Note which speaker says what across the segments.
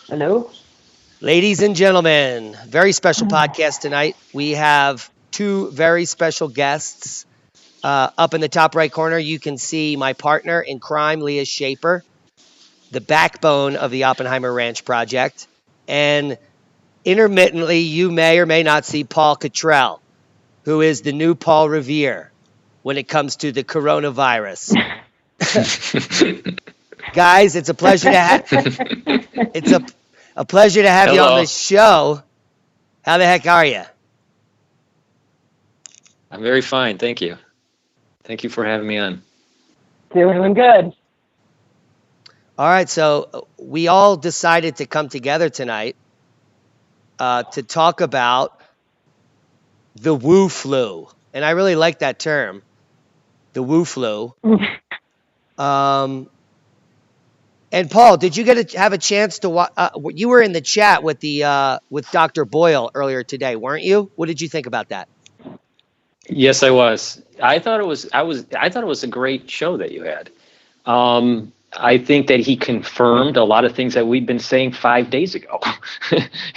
Speaker 1: Hello?
Speaker 2: Ladies and gentlemen, very special podcast tonight. We have two very special guests. Up in the top right corner, you can see my partner in crime, Leah Shaper, the backbone of the Oppenheimer Ranch Project. And intermittently, you may or may not see Paul Cottrell, who is the new Paul Revere when it comes to the coronavirus. Guys, it's a pleasure to have it's a pleasure to have you on the
Speaker 3: Hello.
Speaker 2: show. How the heck are you?
Speaker 3: I'm very fine, thank you. Thank you for having me on.
Speaker 1: Doing good.
Speaker 2: All right, so we all decided to come together tonight to talk about the Wu flu, and I really like that term, the Wu flu. And Paul, did you get to have a chance to you were in the chat with the with Dr. Boyle earlier today, weren't you? What did you think about that?
Speaker 3: Yes, I was. I thought it was a great show that you had. I think that he confirmed a lot of things that we've been saying 5 days ago.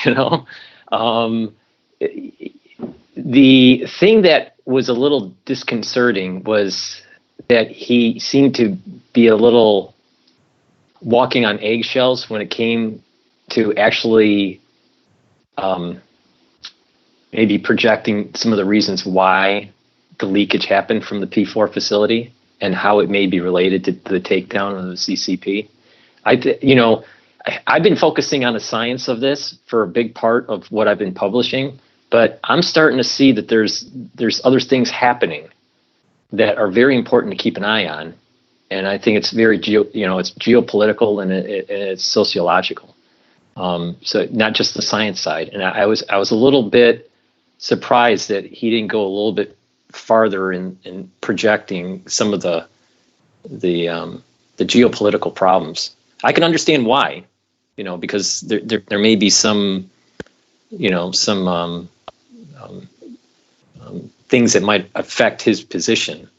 Speaker 3: you know, um, the thing that was a little disconcerting was that he seemed to be a little walking on eggshells when it came to actually maybe projecting some of the reasons why the leakage happened from the P4 facility and how it may be related to the takedown of the CCP. I've been focusing on the science of this for a big part of what I've been publishing, but I'm starting to see that there's other things happening that are very important to keep an eye on. And I think it's very it's geopolitical and it's sociological. So not just the science side. And I was a little bit surprised that he didn't go a little bit farther in projecting some of the geopolitical problems. I can understand why, because there may be some things that might affect his position,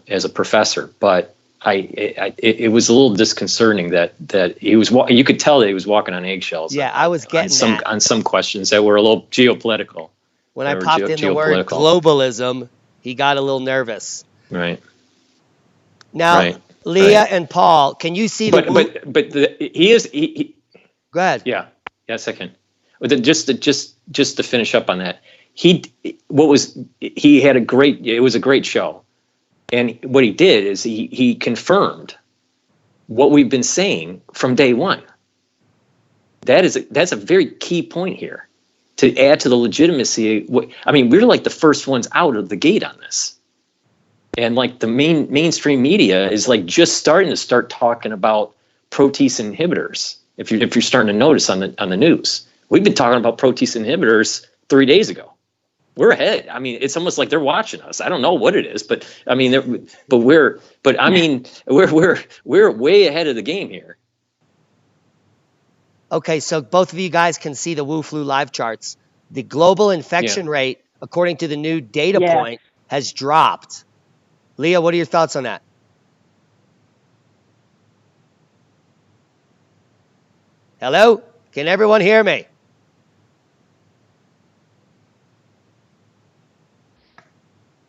Speaker 3: as a professor. But it was a little disconcerting that he was. You could tell that he was walking on eggshells.
Speaker 2: Yeah, I was getting
Speaker 3: on some questions that were a little geopolitical.
Speaker 2: When I popped in the word globalism, he got a little nervous.
Speaker 3: Right.
Speaker 2: Now, Leah and Paul, can you see
Speaker 3: but he is.
Speaker 2: Go ahead.
Speaker 3: Yeah. Yes, I can. Just to finish up on that, it was a great show. And what he did is he confirmed what we've been saying from day one. That's a very key point here to add to the legitimacy. We're like the first ones out of the gate on this. And like the mainstream media is like just starting to talking about protease inhibitors. If you're starting to notice on the news, we've been talking about protease inhibitors 3 days ago. We're ahead. It's almost like they're watching us. I don't know what it is, but we're way ahead of the game here.
Speaker 2: Okay, so both of you guys can see the Wu flu live charts. The global infection rate, according to the new data point, has dropped. Leah, what are your thoughts on that? Hello? Can everyone hear me?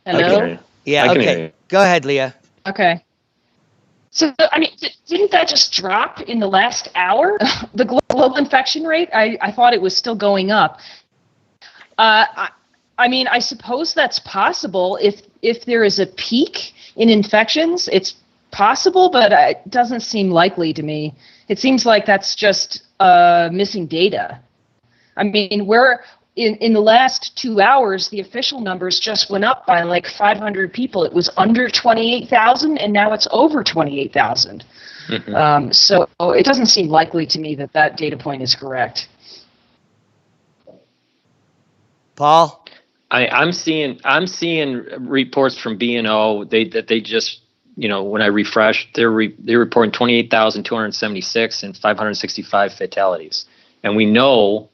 Speaker 1: Hello?
Speaker 2: Yeah, okay. Go ahead, Leah.
Speaker 4: Okay. So, didn't that just drop in the last hour? The global infection rate? I thought it was still going up. I suppose that's possible. If there is a peak in infections, it's possible, but it doesn't seem likely to me. It seems like that's just missing data. We're in the last 2 hours, the official numbers just went up by like 500 people. It was under 28,000, and now it's over 28,000. Mm-hmm. So it doesn't seem likely to me that data point is correct.
Speaker 2: Paul?
Speaker 3: I'm seeing reports from B&O. They just, when I refreshed, they're reporting 28,276 and 565 fatalities, and we know.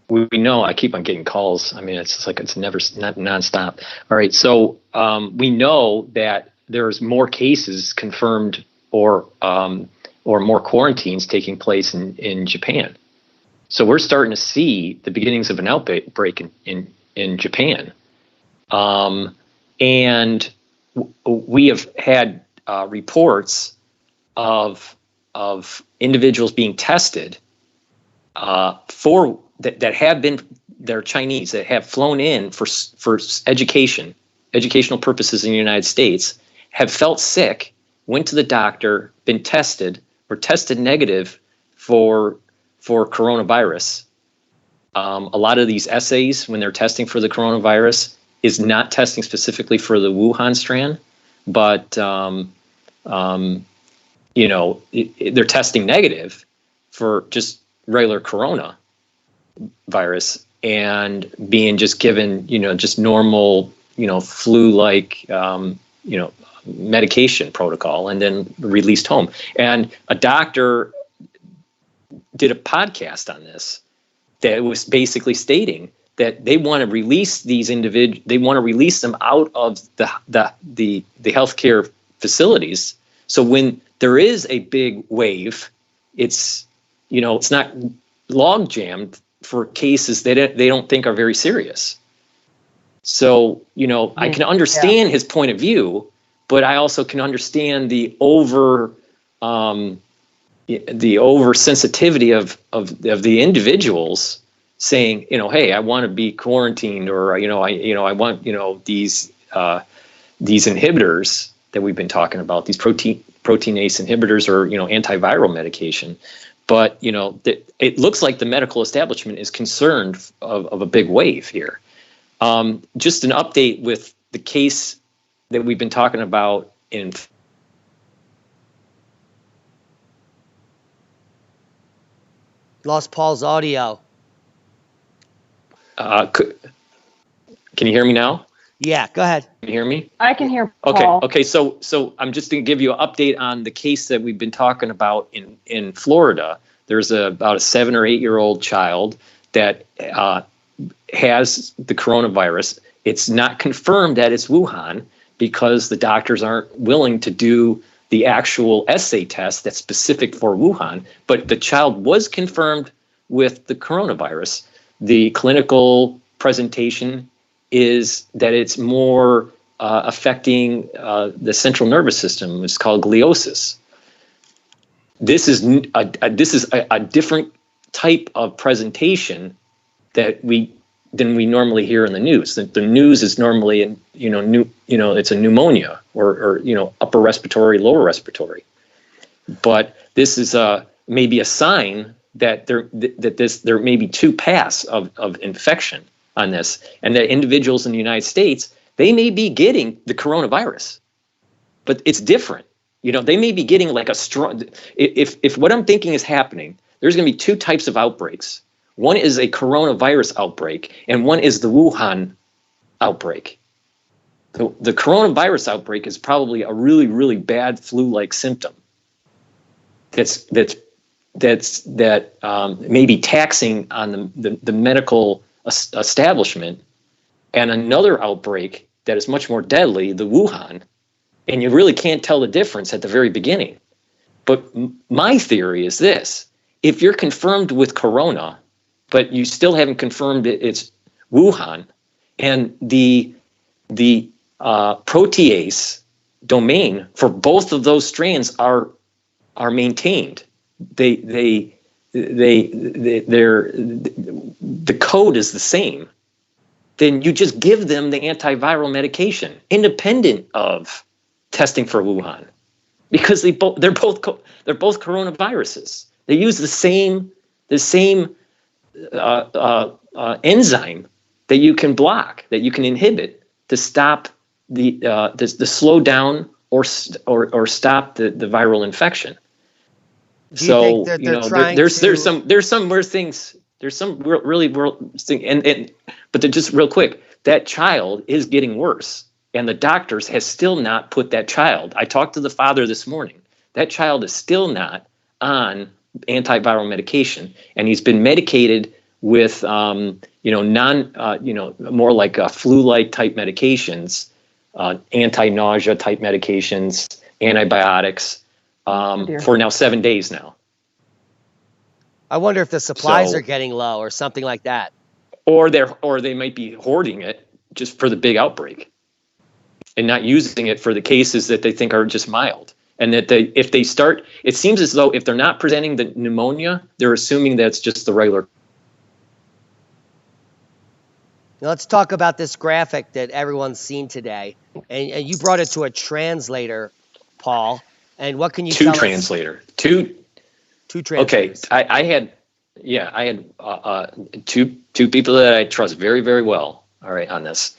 Speaker 3: We know. I keep on getting calls. It's just like it's never not nonstop. All right, so we know that there's more cases confirmed or more quarantines taking place in Japan. So we're starting to see the beginnings of an outbreak in Japan. And we have had reports of individuals being tested for that have been, they're Chinese, that have flown in for educational purposes in the United States, have felt sick, went to the doctor, been tested, or tested negative for coronavirus. A lot of these assays, when they're testing for the coronavirus, is not testing specifically for the Wuhan strand, but they're testing negative for just regular corona virus, and being just given, just normal, flu-like, medication protocol, and then released home. And a doctor did a podcast on this that was basically stating that they want to release these individuals, they want to release them out of the healthcare facilities. So when there is a big wave, it's not log jammed for cases that they don't think are very serious. So, I can understand his point of view, but I also can understand the oversensitivity of the individuals saying, hey, I want to be quarantined, or I want these inhibitors that we've been talking about, these proteinase inhibitors, or antiviral medication. But it looks like the medical establishment is concerned of a big wave here. Just an update with the case that we've been talking about in.
Speaker 2: Lost Paul's audio.
Speaker 3: Can you hear me now?
Speaker 2: Yeah, go ahead.
Speaker 3: Can you hear me?
Speaker 4: I can hear Paul.
Speaker 3: Okay. So I'm just going to give you an update on the case that we've been talking about in Florida. There's about a 7 or 8 year old child that has the coronavirus. It's not confirmed that it's Wuhan because the doctors aren't willing to do the actual assay test that's specific for Wuhan. But the child was confirmed with the coronavirus. The clinical presentation is that it's more affecting the central nervous system. It's called gliosis. This is a different type of presentation than we normally hear in the news. The news is normally it's a pneumonia or upper respiratory, lower respiratory. But this is maybe a sign that there may be two paths of infection on this, and that individuals in the United States, they may be getting the coronavirus, but it's different. They may be getting like a strong. If what I'm thinking is happening, there's going to be two types of outbreaks. One is a coronavirus outbreak, and one is the Wuhan outbreak. The coronavirus outbreak is probably a really, really bad flu-like symptom. That may be taxing on the medical establishment, and another outbreak that is much more deadly, the Wuhan, and you really can't tell the difference at the very beginning. But my theory is this: if you're confirmed with corona, but you still haven't confirmed it's Wuhan, and the protease domain for both of those strands are maintained, the code is the same, then you just give them the antiviral medication independent of testing for Wuhan, because they're both coronaviruses. They use the same enzyme that you can block, that you can inhibit to stop the slow down or stop the viral infection.
Speaker 2: Do you think that
Speaker 3: there's some weird things. There's some really thing, but just real quick, that child is getting worse, and the doctors has still not put that child. I talked to the father this morning. That child is still not on antiviral medication, and he's been medicated with more like flu-like type medications, anti-nausea type medications, antibiotics, for now 7 days now.
Speaker 2: I wonder if the supplies
Speaker 3: So-
Speaker 2: are getting low or something like that.
Speaker 3: Or they might be hoarding it just for the big outbreak and not using it for the cases that they think are just mild. And that if they start, it seems as though if they're not presenting the pneumonia, they're assuming that's just the regular.
Speaker 2: Now let's talk about this graphic that everyone's seen today. And you brought it to a translator, Paul. And what can you tell us?
Speaker 3: Two
Speaker 2: translators.
Speaker 3: Okay, I had two people that I trust very, very well. All right, on this,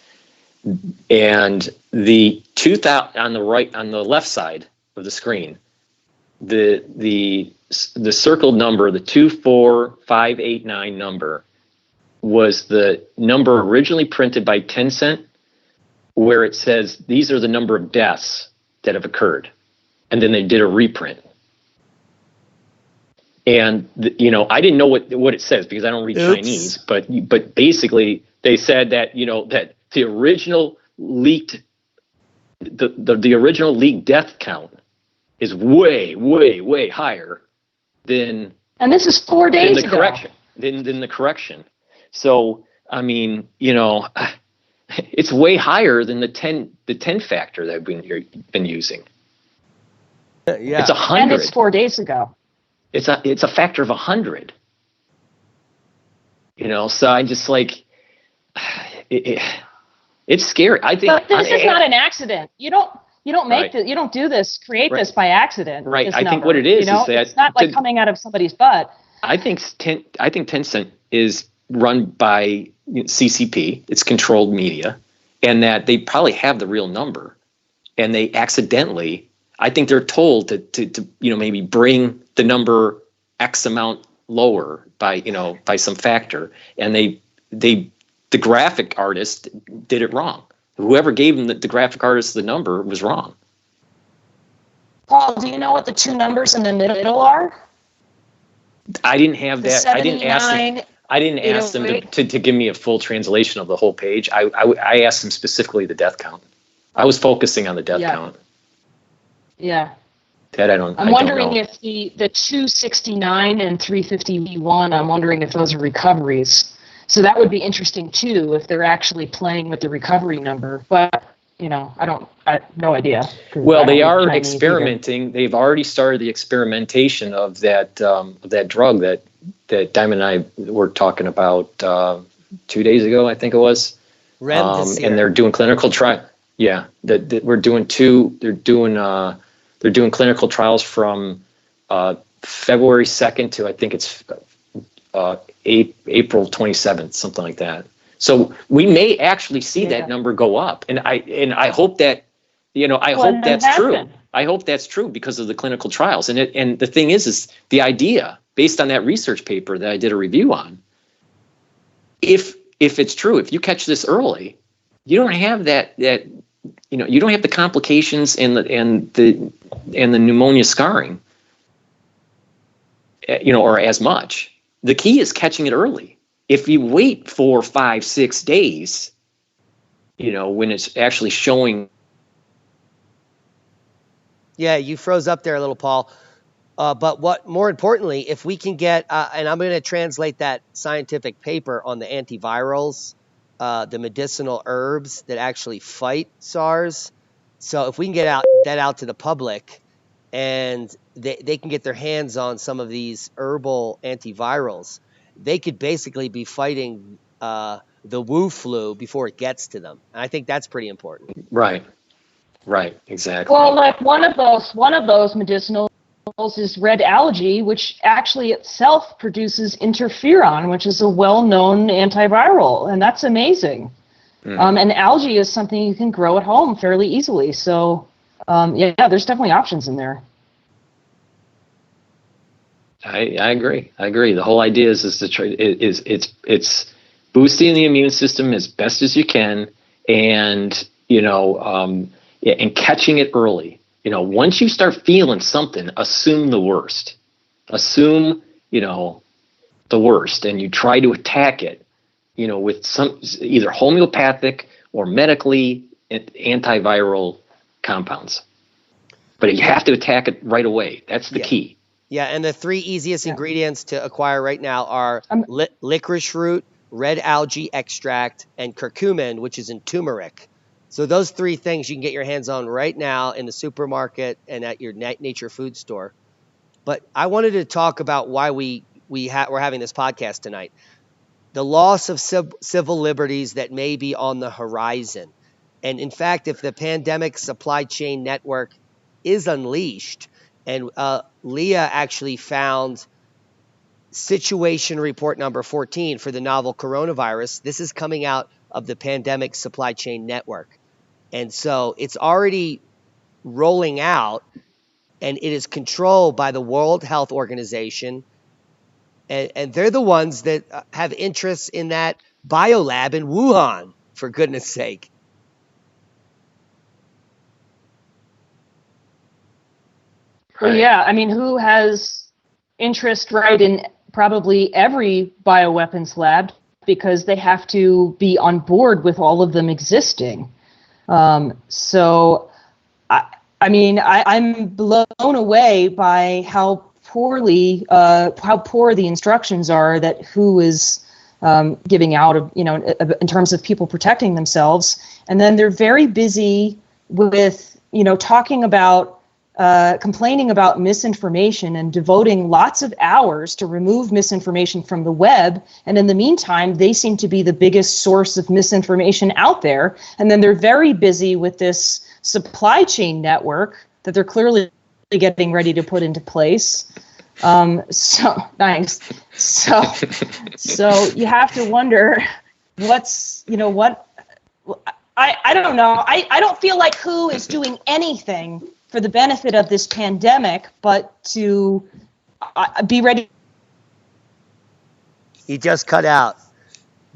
Speaker 3: and the 2000 on the left side of the screen, the circled number, the 24589 number, was the number originally printed by Tencent, where it says these are the number of deaths that have occurred, and then they did a reprint. And I didn't know what it says because I don't read Chinese, but basically they said that that the original leaked the original leaked death count is way higher than,
Speaker 4: and this is 4 days ago.
Speaker 3: Than the correction. So I mean, it's way higher than the 10 factor that we've been using.
Speaker 2: Yeah,
Speaker 3: it's 100.
Speaker 4: And it's 4 days ago.
Speaker 3: It's a factor of 100. So I just like it's scary. I think.
Speaker 4: But this is not an accident. You don't make
Speaker 3: Right.
Speaker 4: you don't do this, create this by accident.
Speaker 3: Right.
Speaker 4: this
Speaker 3: I think
Speaker 4: number,
Speaker 3: what it is that
Speaker 4: it's not like coming out of somebody's butt.
Speaker 3: I think Tencent is run by CCP. It's controlled media, and that they probably have the real number, and they accidentally. I think they're told to maybe bring the number X amount lower by some factor, and the graphic artist did it wrong. Whoever gave them the graphic artist the number was wrong.
Speaker 5: Paul, do you know what the two numbers in the middle are?
Speaker 3: I didn't have
Speaker 5: The
Speaker 3: that. I didn't ask them to give me a full translation of the whole page. I asked them specifically the death count. I was focusing on the death count.
Speaker 4: Yeah.
Speaker 3: That I don't.
Speaker 4: I'm
Speaker 3: I
Speaker 4: wondering
Speaker 3: don't know.
Speaker 4: if the 269 and 350V1, I'm wondering if those are recoveries. So that would be interesting too, if they're actually playing with the recovery number. But I have no idea.
Speaker 3: Well, they are experimenting. They've already started the experimentation of that drug that Diamond and I were talking about 2 days ago, I think it was. And they're doing clinical trial. Yeah, that we're doing two. They're doing clinical trials from February 2nd to I think it's April 27th, something like that. So we may actually see that number go up, and I hope that I hope that's true. I hope that's true because of the clinical trials. And the thing is the idea based on that research paper that I did a review on. If it's true, if you catch this early, you don't have that you don't have the complications and the pneumonia scarring, or as much. The key is catching it early. If you wait 4, 5, 6 days, when it's actually showing.
Speaker 2: Yeah, you froze up there a little, Paul. But what more importantly, if we can get, and I'm going to translate that scientific paper on the antivirals, the medicinal herbs that actually fight SARS. So if we can get that out to the public, and they can get their hands on some of these herbal antivirals, they could basically be fighting the Wu flu before it gets to them. And I think that's pretty important.
Speaker 3: Right, exactly.
Speaker 4: Well, like one of those medicinals is red algae, which actually itself produces interferon, which is a well-known antiviral, and that's amazing. And algae is something you can grow at home fairly easily. So, there's definitely options in there.
Speaker 3: I agree. The whole idea is to try it's boosting the immune system as best as you can, and and catching it early. Once you start feeling something, assume the worst. Assume the worst, and you try to attack it. With some either homeopathic or medically antiviral compounds. But you have to attack it right away. That's the key.
Speaker 2: Yeah, and the 3 easiest ingredients to acquire right now are licorice root, red algae extract, and curcumin, which is in turmeric. So those 3 things you can get your hands on right now in the supermarket and at your nature food store. But I wanted to talk about why we're having this podcast tonight. The loss of civil liberties that may be on the horizon. And in fact, if the pandemic supply chain network is unleashed, and Leah actually found situation report number 14 for the novel coronavirus. This is coming out of the pandemic supply chain network. And so it's already rolling out, and it is controlled by the World Health Organization. And they're the ones that have interests in that biolab in Wuhan, for goodness sake.
Speaker 4: Well, yeah, I mean, who has interest, right, in probably every bioweapons lab, because they have to be on board with all of them existing. So, I'm blown away by how poor the instructions are that WHO is giving out, in terms of people protecting themselves. And then they're very busy with, talking about complaining about misinformation and devoting lots of hours to remove misinformation from the web. And in the meantime, they seem to be the biggest source of misinformation out there. And then they're very busy with this supply chain network that they're clearly getting ready to put into place. So nice. So you have to wonder I don't know. I don't feel like WHO is doing anything for the benefit of this pandemic, but to be ready.
Speaker 2: You just cut out.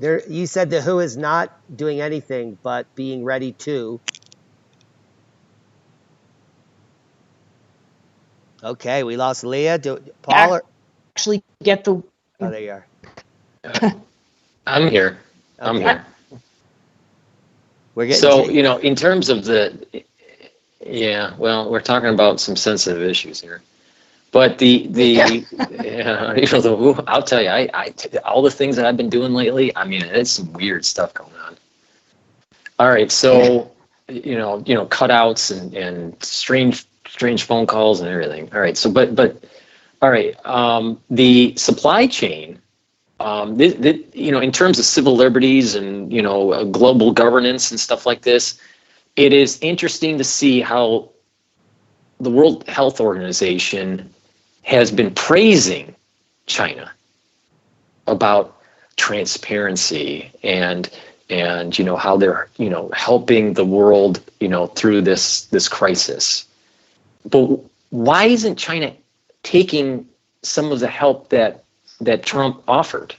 Speaker 2: You said the WHO is not doing anything but being ready to. Okay, we lost Leah. Paul?
Speaker 4: Actually get the...
Speaker 2: Oh, there you are.
Speaker 3: I'm here. Okay. I'm here.
Speaker 2: We're getting
Speaker 3: in terms of we're talking about some sensitive issues here. But I'll tell you, I all the things that I've been doing lately, I mean, it's some weird stuff going on. All right, so cutouts and strange phone calls and everything. All right, so but all right, the supply chain, in terms of civil liberties and global governance and stuff like this, it is interesting to see how the World Health Organization has been praising China about transparency and how they're helping the world through this crisis. But why isn't China taking some of the help that Trump offered?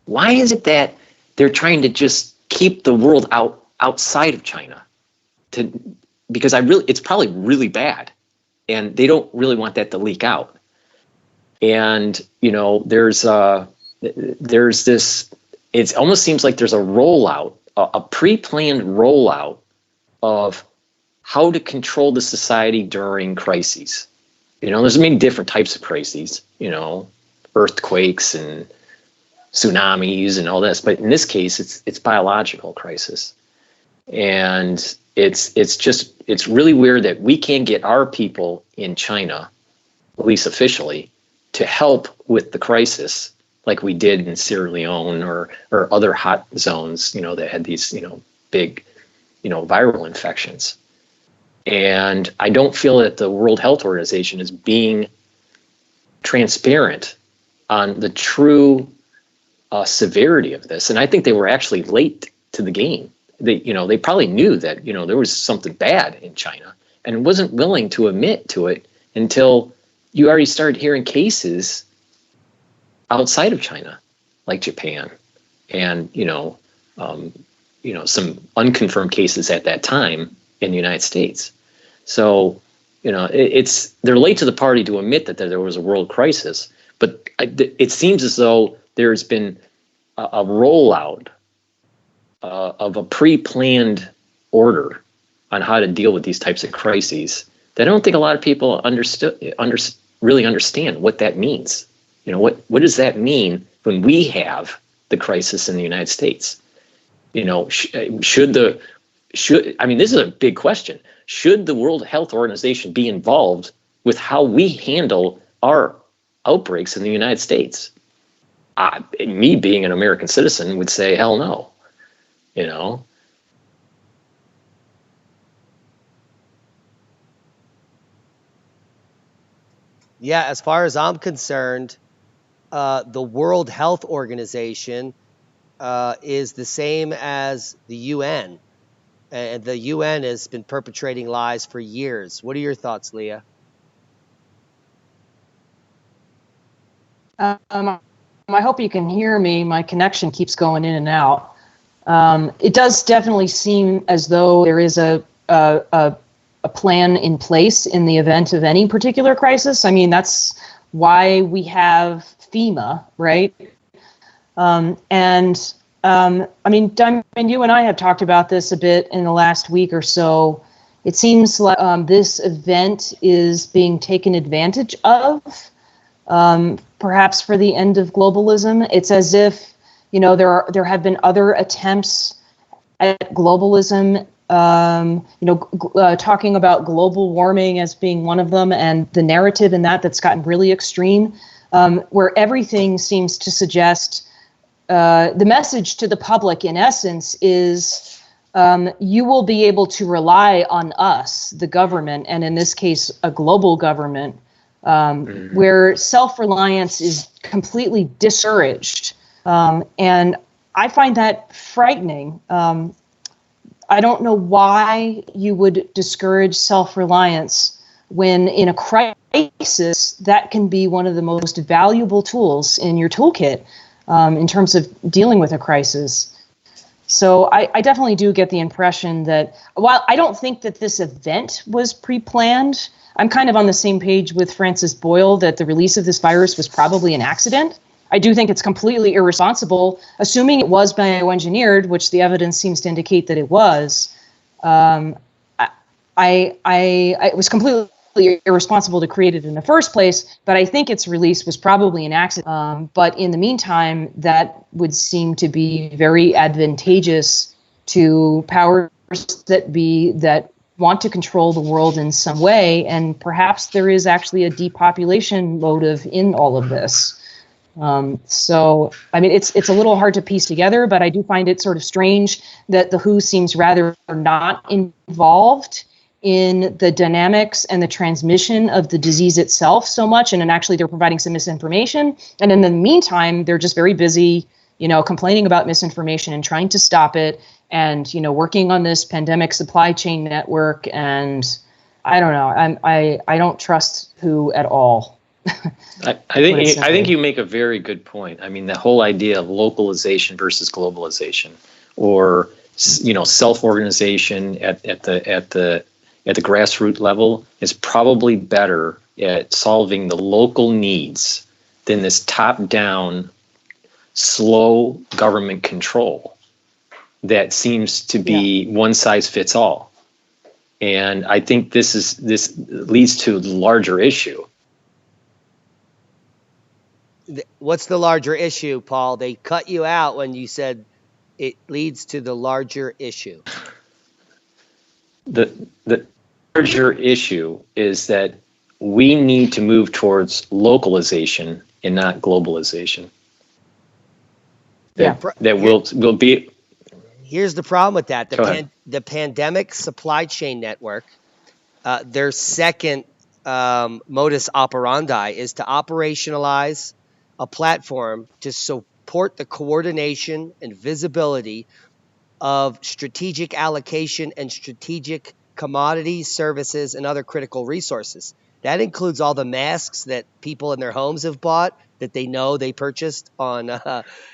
Speaker 3: Why is it that they're trying to just keep the world outside of China? Because it's probably really bad, and they don't really want that to leak out. And there's this. It almost seems like there's a rollout, a pre-planned rollout of how to control the society during crises. There's many different types of crises. Earthquakes and tsunamis and all this, but in this case, it's biological crisis, and it's really weird that we can't get our people in China, at least officially, to help with the crisis like we did in Sierra Leone or other hot zones, that had these, big, viral infections. And I don't feel that the World Health Organization is being transparent on the true severity of this. And I think they were actually late to the game. They probably knew that, there was something bad in China and wasn't willing to admit to it until you already started hearing cases outside of China, like Japan, and some unconfirmed cases at that time in the United States. So they're late to the party to admit that there was a world crisis, but it seems as though there's been a rollout of a pre-planned order on how to deal with these types of crises that I don't think a lot of people really understand what that means. You know, what does that mean when we have the crisis in the United States? You know, should I mean, this is a big question. Should the World Health Organization be involved with how we handle our outbreaks in the United States? Me being an American citizen would say, hell no, you know?
Speaker 2: Yeah, as far as I'm concerned, the World Health Organization is the same as the UN. And the UN has been perpetrating lies for years. What are your thoughts, Leah?
Speaker 4: I hope you can hear me. My connection keeps going in and out. It does definitely seem as though there is a plan in place in the event of any particular crisis. I mean, that's why we have FEMA, right? I mean, Diamond, you and I have talked about this a bit in the last week or so. It seems like this event is being taken advantage of, perhaps for the end of globalism. It's as if, you know, there have been other attempts at globalism, talking about global warming as being one of them, and the narrative in that's gotten really extreme, where everything seems to suggest the message to the public, in essence, is you will be able to rely on us, the government, and in this case, a global government, where self-reliance is completely discouraged. And I find that frightening. I don't know why you would discourage self-reliance when in a crisis, that can be one of the most valuable tools in your toolkit. In terms of dealing with a crisis. So I definitely do get the impression that while I don't think that this event was pre-planned, I'm kind of on the same page with Francis Boyle that the release of this virus was probably an accident. I do think it's completely irresponsible, assuming it was bioengineered, which the evidence seems to indicate that it was. It was completely irresponsible to create it in the first place, but I think its release was probably an accident. But in the meantime, that would seem to be very advantageous to powers that want to control the world in some way, and perhaps there is actually a depopulation motive in all of this. So, I mean, it's a little hard to piece together, but I do find it sort of strange that the WHO seems rather not involved in the dynamics and the transmission of the disease itself so much, and then actually they're providing some misinformation. And in the meantime, they're just very busy, complaining about misinformation and trying to stop it, and working on this pandemic supply chain network. And I don't know, I don't trust WHO at all.
Speaker 3: I think you make a very good point. I mean, the whole idea of localization versus globalization, or self-organization at the grassroots level, is probably better at solving the local needs than this top-down, slow government control that seems to be one size fits all. And I think this leads to the larger issue.
Speaker 2: What's the larger issue, Paul? They cut you out when you said it leads to the larger issue.
Speaker 3: The larger issue is that we need to move towards localization and not globalization. That will be.
Speaker 2: Here's the problem with that. The pandemic supply chain network, their second modus operandi is to operationalize a platform to support the coordination and visibility of strategic allocation and strategic commodities, services, and other critical resources. That includes all the masks that people in their homes have bought that they know they purchased on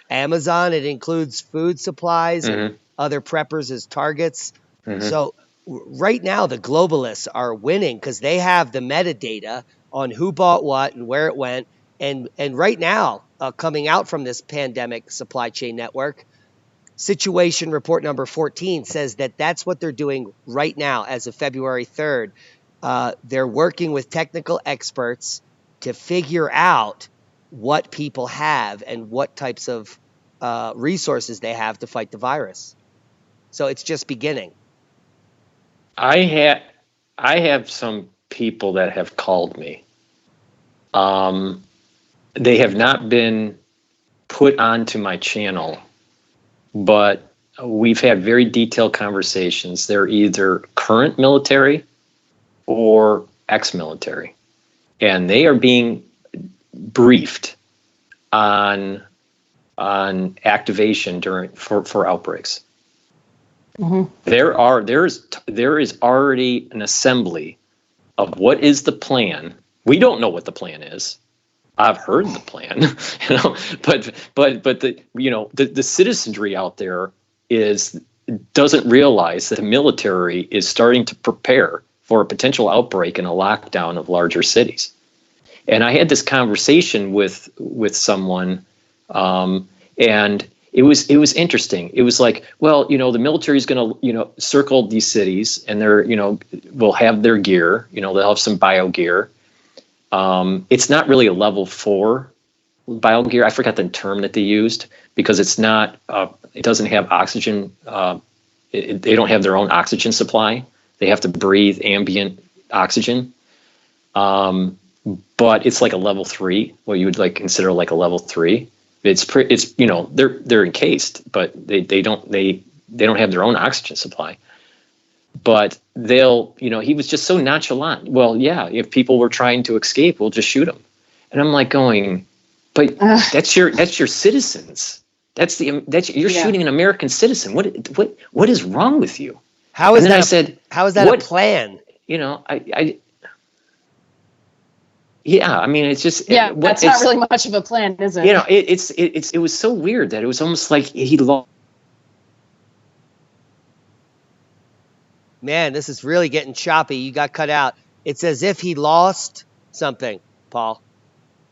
Speaker 2: Amazon. It includes food supplies and other preppers as targets. So right now, the globalists are winning because they have the metadata on who bought what and where it went. And right now, coming out from this pandemic supply chain network, situation report number 14 says that that's what they're doing right now as of February 3rd. they're working with technical experts to figure out what people have and what types of resources they have to fight the virus. So it's just beginning.
Speaker 3: I have some people that have called me. They have not been put onto my channel, but we've had very detailed conversations. They're either current military or ex-military, and they are being briefed on activation for outbreaks.
Speaker 4: Mm-hmm.
Speaker 3: There is already an assembly of what is the plan. We don't know what the plan is. I've heard the plan, but the citizenry out there doesn't realize that the military is starting to prepare for a potential outbreak and a lockdown of larger cities. And I had this conversation with someone, and it was interesting. It was like, well, the military is going to, circle these cities, and they're, will have their gear, they'll have some bio gear. It's not really a level 4 bio gear. I forgot the term that they used, because it's not, it doesn't have oxygen. They don't have their own oxygen supply. They have to breathe ambient oxygen. But it's like a level 3, what you would consider like a level 3. It's they're encased, but they don't have their own oxygen supply. But he was just so nonchalant. Well, yeah, if people were trying to escape, we'll just shoot them. And I'm like going, but that's your citizens. You're shooting an American citizen. What is wrong with you?
Speaker 2: How is
Speaker 3: and then
Speaker 2: that?
Speaker 3: I said,
Speaker 2: how is that a plan?
Speaker 3: Yeah, I mean, it's just
Speaker 4: that's not really much of a plan, is it?
Speaker 3: It was so weird that it was almost like he lost.
Speaker 2: Man, this is really getting choppy. You got cut out. It's as if he lost something, Paul.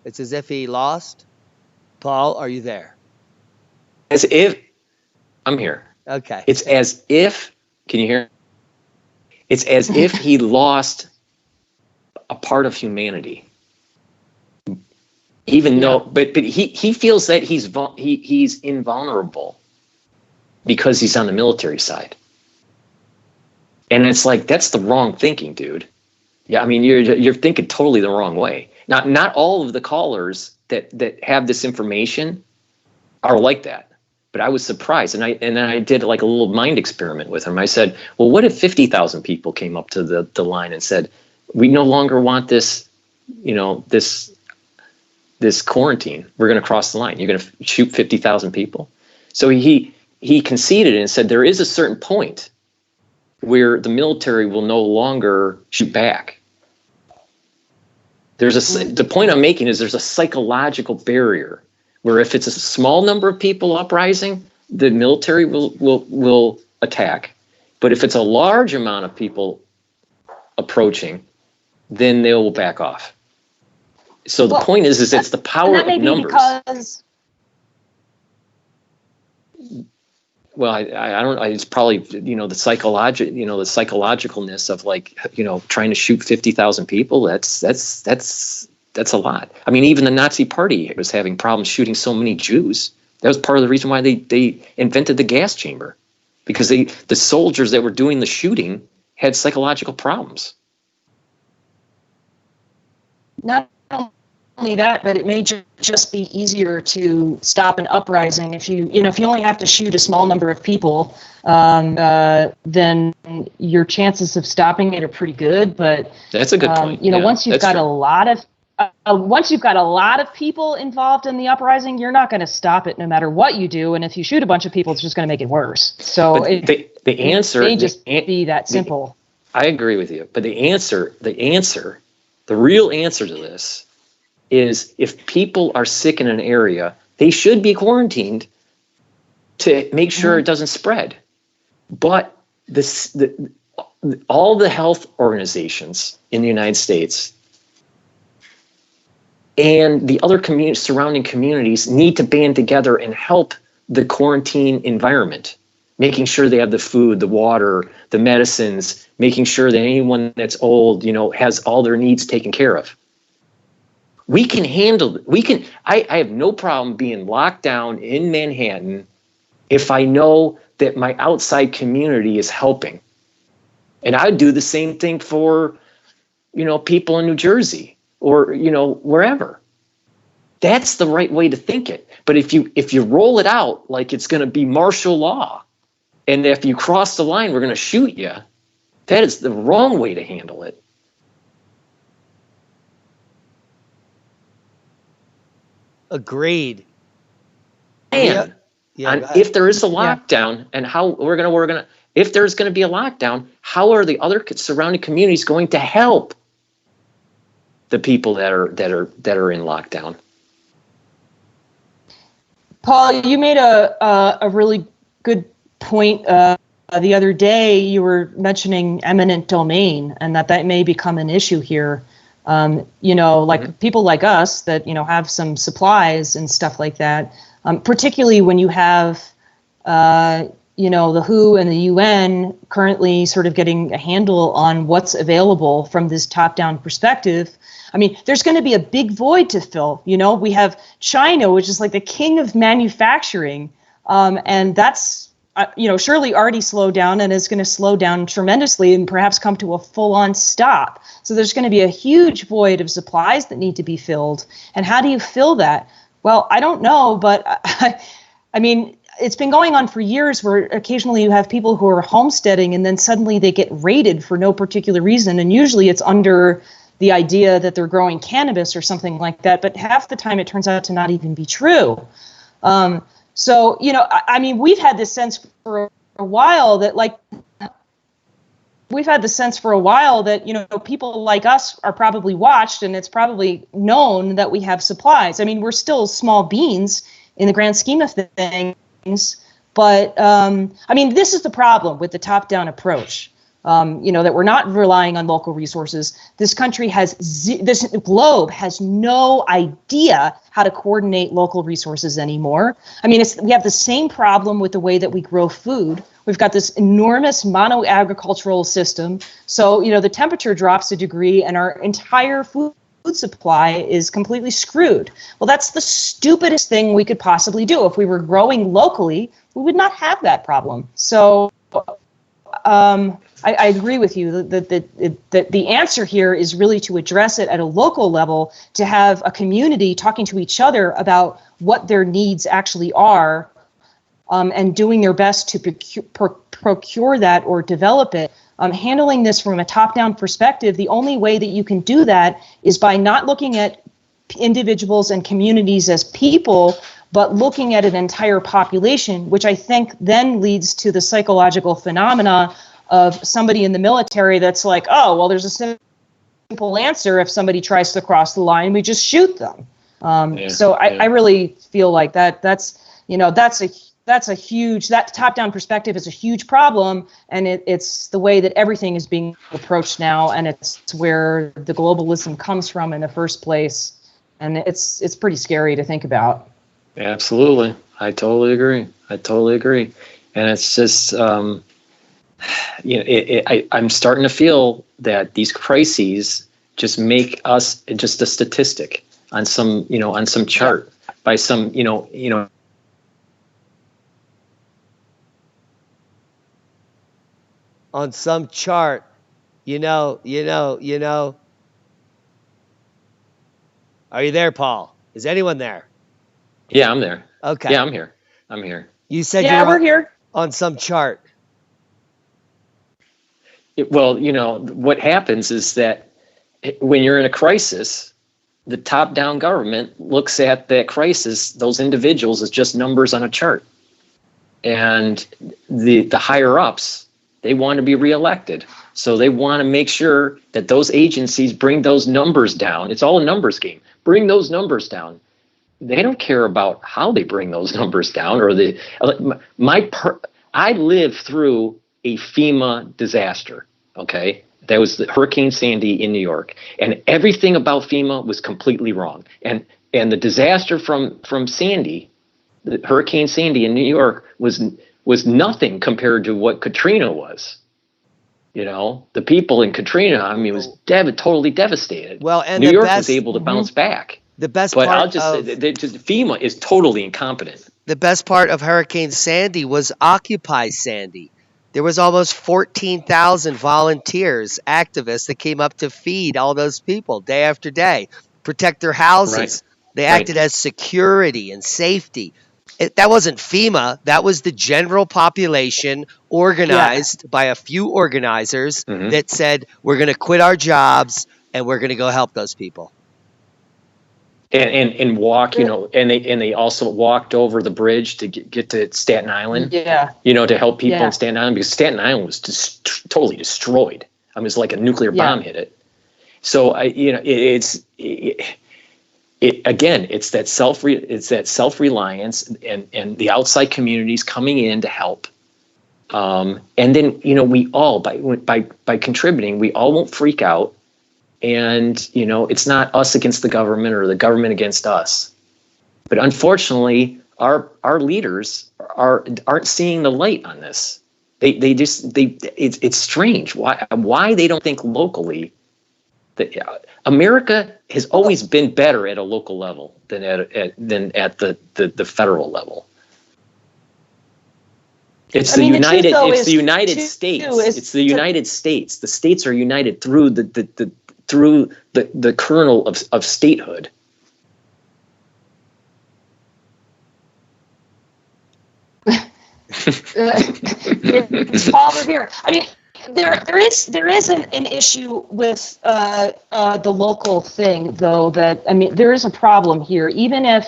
Speaker 2: It's as if he lost. Paul, are you there?
Speaker 3: As if I'm here.
Speaker 2: Okay.
Speaker 3: It's as if. Can you hear? It's as if he lost a part of humanity. Even though, but he feels that he's invulnerable because he's on the military side. And it's like, that's the wrong thinking, dude. Yeah, I mean, you're thinking totally the wrong way. Not all of the callers that have this information are like that. But I was surprised, and then I did like a little mind experiment with him. I said, well, what if 50,000 people came up to the line and said, we no longer want this, this quarantine. We're going to cross the line. You're going to shoot 50,000 people. So he conceded and said there is a certain point where the military will no longer shoot back. The point I'm making is there's a psychological barrier where if it's a small number of people uprising, the military will attack. But if it's a large amount of people approaching, then they will back off. So the point is it's the power of numbers. Well, I don't. It's probably the psychologicalness of trying to shoot 50,000 people. That's a lot. I mean, even the Nazi Party was having problems shooting so many Jews. That was part of the reason why they invented the gas chamber, because the soldiers that were doing the shooting had psychological problems.
Speaker 5: Not only that, but it may just be easier to stop an uprising if you only have to shoot a small number of people, then your chances of stopping it are pretty good. But
Speaker 3: that's a good point.
Speaker 4: Once you've got a lot of people involved in the uprising, you're not going to stop it no matter what you do. And if you shoot a bunch of people, it's just going to make it worse. So
Speaker 3: the answer
Speaker 4: may just be that simple.
Speaker 3: I agree with you, but the real answer to this is if people are sick in an area, they should be quarantined to make sure it doesn't spread. But all the health organizations in the United States and the other surrounding communities need to band together and help the quarantine environment. making sure they have the food, the water, the medicines, making sure that anyone that's old, has all their needs taken care of. We can handle it. I have no problem being locked down in Manhattan if I know that my outside community is helping. And I would do the same thing for, people in New Jersey or, wherever. That's the right way to think it. But if you roll it out like it's going to be martial law, and if you cross the line, we're going to shoot you, that is the wrong way to handle it.
Speaker 2: Agreed.
Speaker 3: And if there is a lockdown, and how we're gonna if there's going to be a lockdown, how are the other surrounding communities going to help the people that are in lockdown?
Speaker 5: Paul, you made a really good point the other day. You were mentioning eminent domain, and that may become an issue here. People like us that have some supplies and stuff like that. Particularly when you have the WHO and the UN currently sort of getting a handle on what's available from this top-down perspective. I mean, there's going to be a big void to fill. We have China, which is like the king of manufacturing, and that's surely already slowed down and is going to slow down tremendously and perhaps come to a full-on stop. So there's going to be a huge void of supplies that need to be filled. And how do you fill that? Well, I don't know, but I mean, it's been going on for years where occasionally you have people who are homesteading and then suddenly they get raided for no particular reason. And usually it's under the idea that they're growing cannabis or something like that. But half the time it turns out to not even be true. So, I mean, we've had this sense for a while that people like us are probably watched, and it's probably known that we have supplies. I mean, we're still small beans in the grand scheme of things. But, I mean, this is the problem with the top-down approach, that we're not relying on local resources. This country this globe has no idea how to coordinate local resources anymore. I mean, we have the same problem with the way that we grow food. We've got this enormous mono-agricultural system. So, the temperature drops a degree and our entire food supply is completely screwed. Well, that's the stupidest thing we could possibly do. If we were growing locally, we would not have that problem. So I agree with you that the answer here is really to address it at a local level, to have a community talking to each other about what their needs actually are, and doing their best to procure that or develop it. Handling this from a top-down perspective, the only way that you can do that is by not looking at individuals and communities as people, but looking at an entire population, which I think then leads to the psychological phenomena of somebody in the military that's like, oh, well, there's a simple answer. If somebody tries to cross the line, we just shoot them. I really feel like that's a huge, that top-down perspective is a huge problem, and it's the way that everything is being approached now, and it's where the globalism comes from in the first place, and it's pretty scary to think about.
Speaker 3: Absolutely. I totally agree. And it's just, I'm starting to feel that these crises just make us just a statistic on some chart by some,
Speaker 2: on some chart, Are you there, Paul? Is anyone there?
Speaker 3: Yeah, I'm there.
Speaker 2: Okay.
Speaker 3: Yeah, I'm here.
Speaker 2: You said
Speaker 5: we're here
Speaker 2: on some chart.
Speaker 3: Well, what happens is that when you're in a crisis, the top-down government looks at that crisis, those individuals, as just numbers on a chart. And the higher-ups, they want to be reelected. So they want to make sure that those agencies bring those numbers down. It's all a numbers game. Bring those numbers down. They don't care about how they bring those numbers down. I lived through a FEMA disaster, okay? That was the Hurricane Sandy in New York. And everything about FEMA was completely wrong. And the disaster from Sandy, the Hurricane Sandy in New York, was was nothing compared to what Katrina was. You know, the people in Katrina, I mean, it was totally devastated.
Speaker 2: Well, and
Speaker 3: New
Speaker 2: the
Speaker 3: York
Speaker 2: best,
Speaker 3: was able to bounce back.
Speaker 2: The best
Speaker 3: But
Speaker 2: part
Speaker 3: I'll just say that FEMA is totally incompetent.
Speaker 2: The best part of Hurricane Sandy was Occupy Sandy. There was almost 14,000 volunteers, activists that came up to feed all those people day after day, protect their houses.
Speaker 3: Right.
Speaker 2: They acted as security and safety. That wasn't FEMA. That was the general population organized by a few organizers that said, we're going to quit our jobs and we're going to go help those people.
Speaker 3: And walk, you know, and they also walked over the bridge to get to Staten Island.
Speaker 5: Yeah.
Speaker 3: You know, to help people in Staten Island, because Staten Island was just totally destroyed. I mean, it's like a nuclear bomb hit it. So it's that self-reliance and the outside communities coming in to help. And then, you know, we all by contributing, we all won't freak out. And, you know, it's not us against the government or the government against us. But unfortunately, our leaders aren't seeing the light on this. It's strange why they don't think locally. That America has always been better at a local level than at the federal level. It's the United States. The states are united through the kernel of statehood.
Speaker 5: It's Paul Revere. I mean, there is an issue with the local thing, though. That, I mean, there is a problem here, even if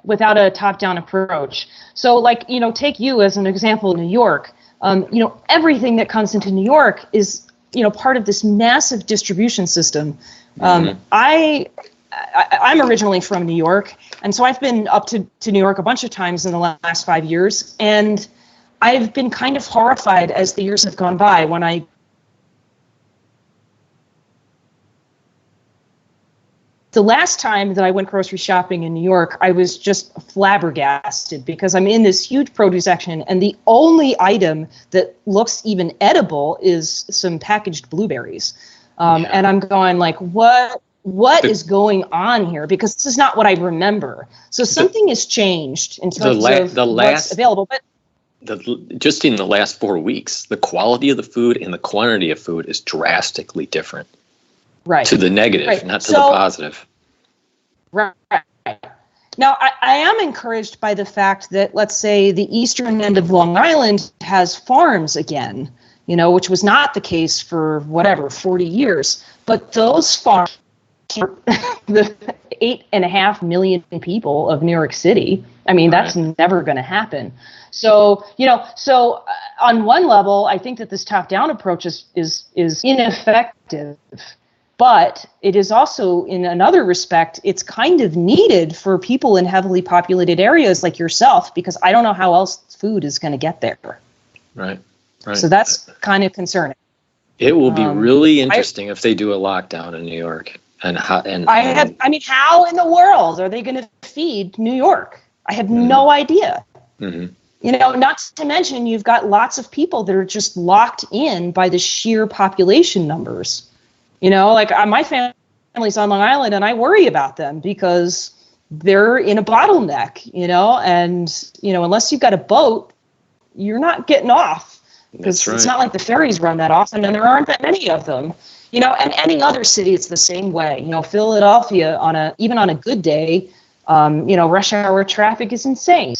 Speaker 5: without a top-down approach. So, like, you know, take you as an example in New York. You know, everything that comes into New York is, you know, part of this massive distribution system. I'm originally from New York, and so I've been up to New York a bunch of times in the last 5 years, and I've been kind of horrified as the years have gone by when the last time that I went grocery shopping in New York, I was just flabbergasted because I'm in this huge produce section and the only item that looks even edible is some packaged blueberries. And I'm going like, what is going on here? Because this is not what I remember. So something has changed in terms of what's available. But
Speaker 3: just in the last 4 weeks, the quality of the food and the quantity of food is drastically different.
Speaker 5: Right.
Speaker 3: To the negative, not to the positive.
Speaker 5: Right. Now, I am encouraged by the fact that, let's say, the eastern end of Long Island has farms again, you know, which was not the case for, 40 years. But those farms, the 8.5 million people of New York City, I mean, that's never going to happen. So, you know, on one level, I think that this top-down approach is ineffective. But it is also, in another respect, it's kind of needed for people in heavily populated areas like yourself, because I don't know how else food is going to get there.
Speaker 3: Right.
Speaker 5: So that's kind of concerning.
Speaker 3: It will be really interesting if they do a lockdown in New York. How in the world are they going to feed New York? I have no idea. Mm-hmm. You know, not to mention you've got lots of people that are just locked in by the sheer population numbers. You know, like my family's on Long Island and I worry about them because they're in a bottleneck, you know, and, you know, unless you've got a boat, you're not getting off because it's not like the ferries run that often and there aren't that many of them, you know, and any other city, it's the same way. You know, Philadelphia even on a good day, you know, rush hour traffic is insane.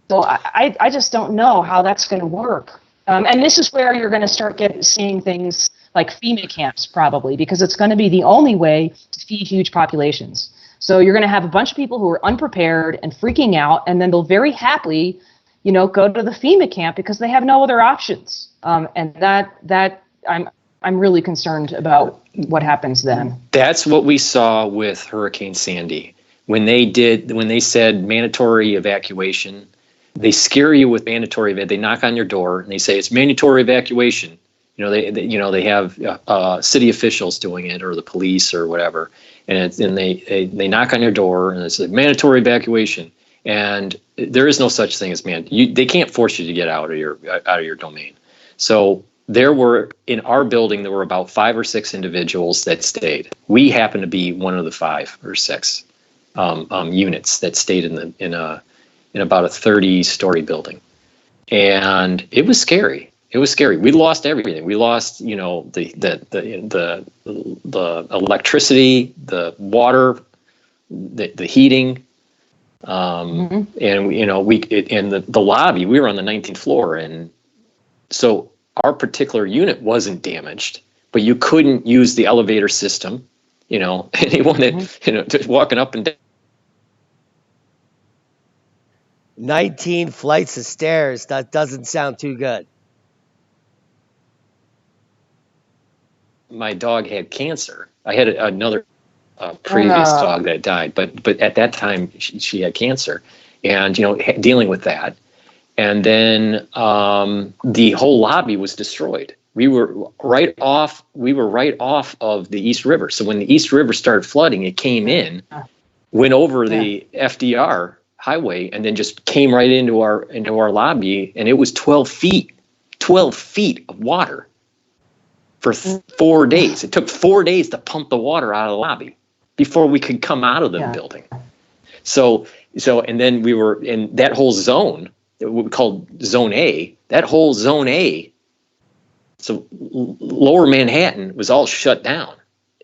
Speaker 3: So I just don't know how that's going to work. And this is where you're going to start seeing things like FEMA camps probably, because it's going to be the only way to feed huge populations. So you're going to have a bunch of people who are unprepared and freaking out, and then they'll very happily, you know, go to the FEMA camp because they have no other options. And that I'm really concerned about what happens then. That's what we saw with Hurricane Sandy. When they said mandatory evacuation, they scare you with mandatory evacuation. They knock on your door and they say it's mandatory evacuation. You know, they have city officials doing it, or the police or whatever, and they knock on your door and it's a mandatory evacuation. And there is no such thing as they can't force you to get out of your domain. So there were, in our building, there were about 5 or 6 individuals that stayed. We happened to be one of the 5 or 6 units that stayed in about a 30-story building, and it was scary. It was scary. We lost everything. We lost, the electricity, the water, the heating, and the lobby. We were on the 19th floor, and so our particular unit wasn't damaged, but you couldn't use the elevator system. Anyone that just walking up and down.
Speaker 2: 19 flights of stairs. That doesn't sound too good.
Speaker 3: My dog had cancer. I had another previous dog that died, but at that time she had cancer, and dealing with that, and then the whole lobby was destroyed. We were right off of the East River. So when the East River started flooding, it came in, went over the FDR highway, and then just came right into our lobby, and it was 12 feet of water for 4 days. It took 4 days to pump the water out of the lobby before we could come out of the building. So and then we were in that whole zone that we called Zone A. That whole Zone A, so Lower Manhattan, was all shut down,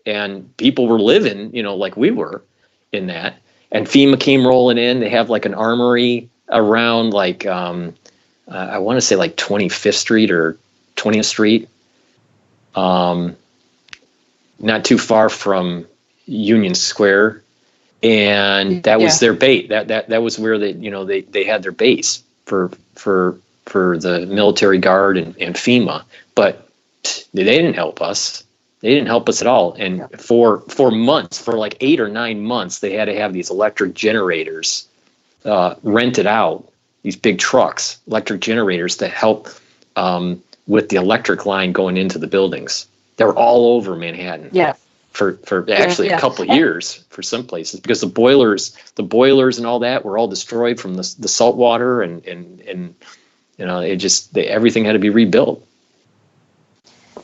Speaker 3: and people were living, like we were in that. And FEMA came rolling in. They have like an armory around I want to say like 25th Street or 20th Street. Not too far from Union Square. And that was their base. That was where they had their base for the military guard and FEMA. But they didn't help us. They didn't help us at all. And for months, for like 8 or 9 months, they had to have these electric generators rented out, these big trucks, electric generators to help with the electric line going into the buildings. They were all over Manhattan. Yeah. For actually a couple of years for some places, because the boilers and all that were all destroyed from the salt water, and everything had to be rebuilt.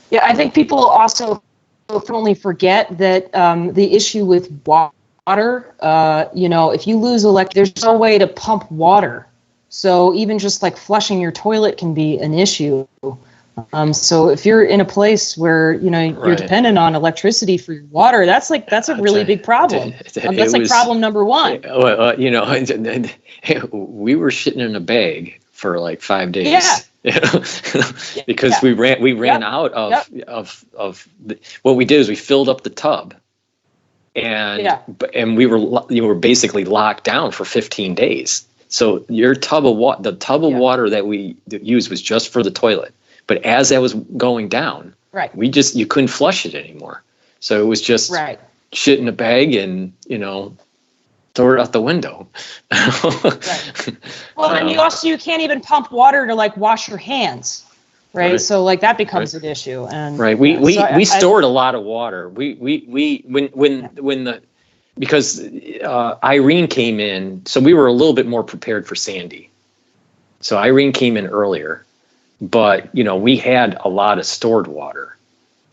Speaker 5: Yeah, I think people also frequently forget that the issue with water, if you lose there's no way to pump water. So even just like flushing your toilet can be an issue. So if you're in a place where, you're dependent on electricity for your water, that's a really big problem. That's like problem number 1.
Speaker 3: Well, we were shitting in a bag for like 5 days. Yeah. Because we ran out of what we did is we filled up the tub, and we were basically locked down for 15 days. So your tub of water that we used was just for the toilet. But as that was going down, you couldn't flush it anymore. So it was just shit in a bag and throw it out the window.
Speaker 5: Well, and you can't even pump water to like wash your hands, right? So like that becomes an issue. And
Speaker 3: we stored a lot of water. Because Irene came in, so we were a little bit more prepared for Sandy. So Irene came in earlier, but we had a lot of stored water.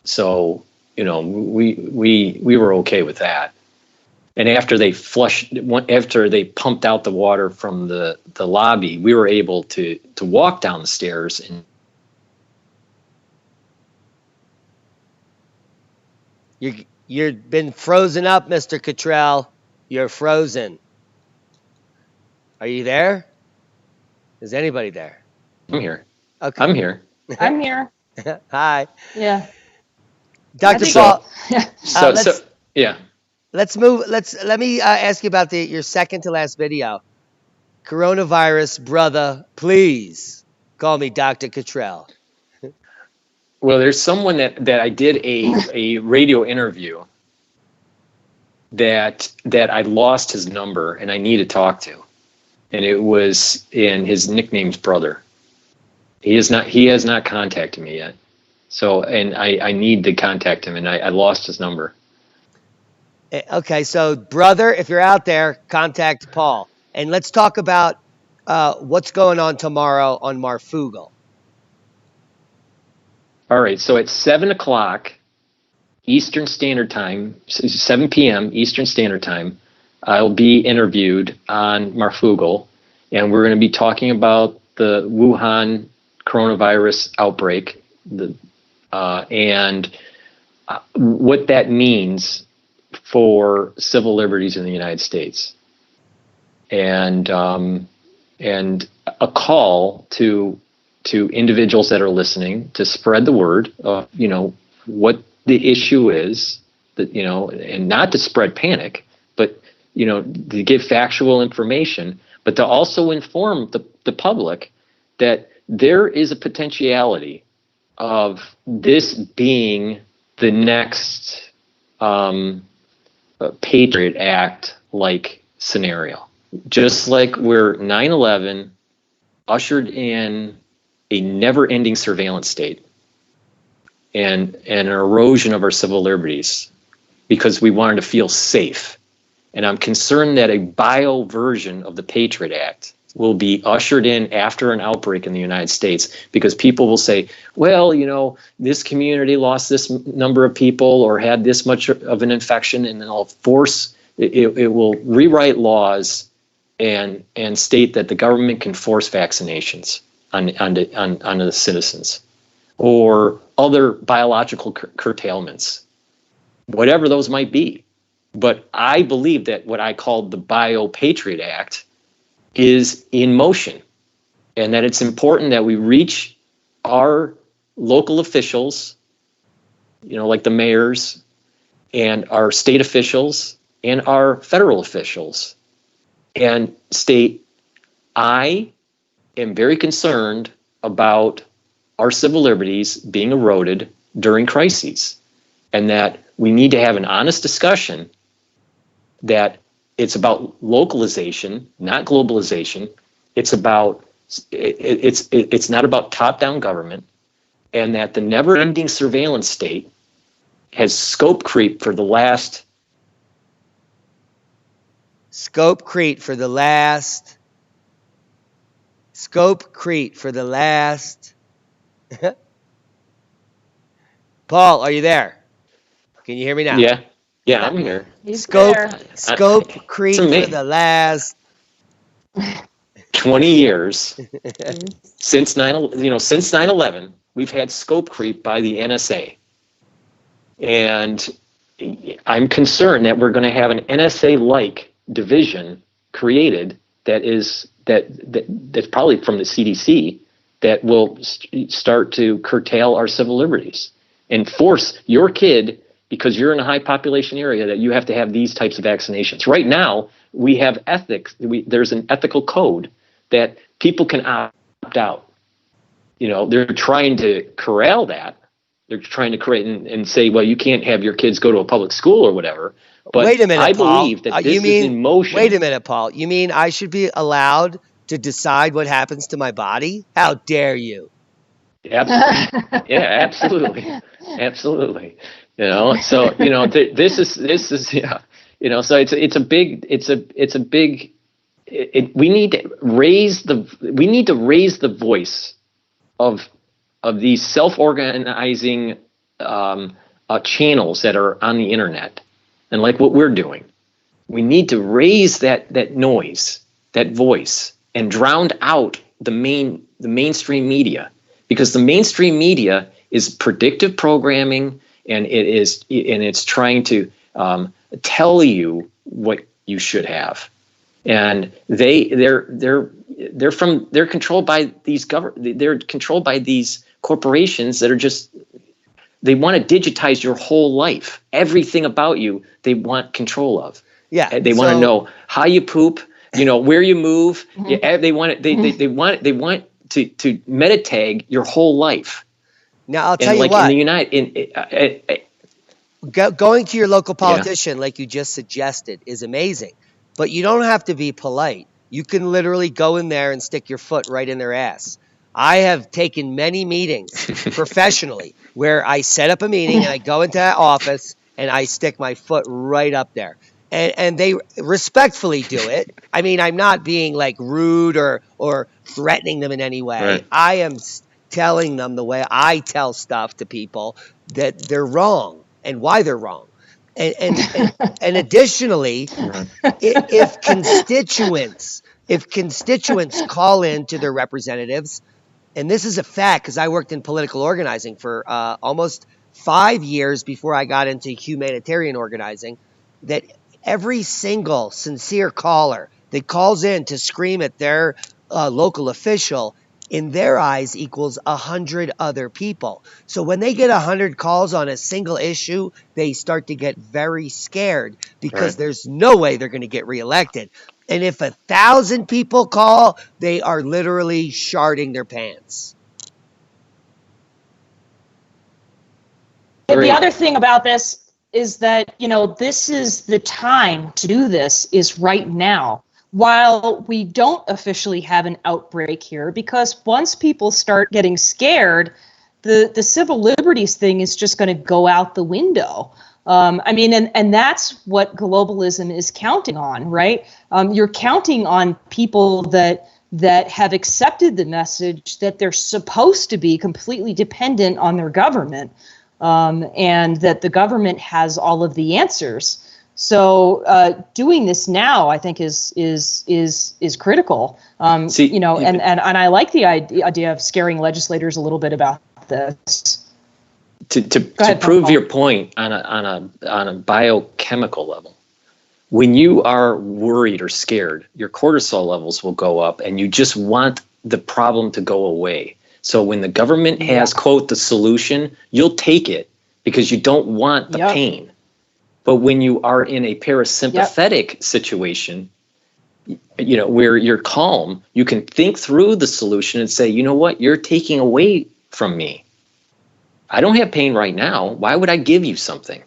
Speaker 3: So we were okay with that. And after they pumped out the water from the lobby, we were able to walk down the stairs. And
Speaker 2: you've been frozen up, Mr. Cottrell. You're frozen. Are you there? Is anybody there?
Speaker 3: I'm here.
Speaker 2: Okay.
Speaker 3: I'm here.
Speaker 5: I'm here.
Speaker 2: Hi.
Speaker 5: Yeah.
Speaker 2: Dr. Paul.
Speaker 3: Yeah.
Speaker 2: Let me ask you about your second to last video. Coronavirus, brother, please call me Dr. Cottrell.
Speaker 3: Well, there's someone that I did a radio interview that I lost his number and I need to talk to. And it was in his nickname's brother. He has not contacted me yet. So, and I need to contact him, and I lost his number.
Speaker 2: Okay, so brother, if you're out there, contact Paul. And let's talk about what's going on tomorrow on Marfugal.
Speaker 3: All right. So at 7 o'clock Eastern Standard Time, 7 p.m. Eastern Standard Time, I'll be interviewed on Marfugal, and we're going to be talking about the Wuhan coronavirus outbreak, and what that means for civil liberties in the United States, and a call to individuals that are listening to spread the word of what the issue is, that and not to spread panic, but to give factual information, but to also inform the public that there is a potentiality of this being the next Patriot Act like scenario. Just like where 9/11 ushered in a never-ending surveillance state and an erosion of our civil liberties because we wanted to feel safe. And I'm concerned that a bio version of the Patriot Act will be ushered in after an outbreak in the United States, because people will say, well, this community lost this number of people or had this much of an infection, and then it will rewrite laws and state that the government can force vaccinations on the citizens, or other biological curtailments, whatever those might be. But I believe that what I called the Bio-Patriot Act is in motion, and that it's important that we reach our local officials, like the mayors, and our state officials, and our federal officials, and state, I am very concerned about our civil liberties being eroded during crises, and that we need to have an honest discussion that it's about localization, not globalization. It's not about top-down government, and that the never-ending surveillance state has scope creep for the last
Speaker 2: Paul, are you there? Can you hear me now?
Speaker 3: Yeah, I'm here.
Speaker 2: Scope creep for the last
Speaker 3: 20 years since 9/11, we've had scope creep by the NSA, and I'm concerned that we're going to have an NSA-like division created that's probably from the CDC, that will start to curtail our civil liberties and force your kid, because you're in a high population area, that you have to have these types of vaccinations. Right now, we have ethics. There's an ethical code that people can opt out. They're trying to corral that. They're trying to create and say, well, you can't have your kids go to a public school or whatever. But
Speaker 2: wait a minute,
Speaker 3: I
Speaker 2: Paul.
Speaker 3: believe that this is in motion.
Speaker 2: Wait a minute, Paul. You mean I should be allowed to decide what happens to my body? How dare you?
Speaker 3: Absolutely. Yeah, absolutely. So this is so it's a big. We need to raise the voice of these self-organizing channels that are on the internet, and like what we're doing. We need to raise that noise, that voice, and drown out the mainstream media, because the mainstream media is predictive programming, and it's trying to tell you what you should have, and they're controlled by these corporations that are just, they want to digitize your whole life, everything about you. They want control of.
Speaker 2: Yeah,
Speaker 3: they want to know how you poop, where you move. Yeah, they want to meta-tag your whole life.
Speaker 2: Now I'll tell you what. Going to your local politician, like you just suggested, is amazing, but you don't have to be polite. You can literally go in there and stick your foot right in their ass. I have taken many meetings professionally where I set up a meeting and I go into that office and I stick my foot right up there. and they respectfully do it. I mean, I'm not being like rude or threatening them in any way.
Speaker 3: Right.
Speaker 2: I am telling them the way I tell stuff to people that they're wrong and why they're wrong. And additionally, if constituents call in to their representatives, and this is a fact because I worked in political organizing for almost 5 years before I got into humanitarian organizing, that every single sincere caller that calls in to scream at their local official, in their eyes, equals 100 other people. So when they get 100 calls on a single issue, they start to get very scared because there's no way they're going to get reelected. And if 1,000 people call, they are literally sharding their pants.
Speaker 5: And the other thing about this is that, this is the time to do this is right now. While we don't officially have an outbreak here, because once people start getting scared, the civil liberties thing is just going to go out the window. And that's what globalism is counting on, right? You're counting on people that have accepted the message that they're supposed to be completely dependent on their government, and that the government has all of the answers. So doing this now, I think, is critical. And I like the idea of scaring legislators a little bit about this.
Speaker 3: To prove your point on a biochemical level, when you are worried or scared, your cortisol levels will go up, and you just want the problem to go away. So when the government has, quote, the solution, you'll take it because you don't want the pain. But when you are in a parasympathetic situation, where you're calm, you can think through the solution and say, you know what, you're taking away from me. I don't have pain right now. Why would I give you something?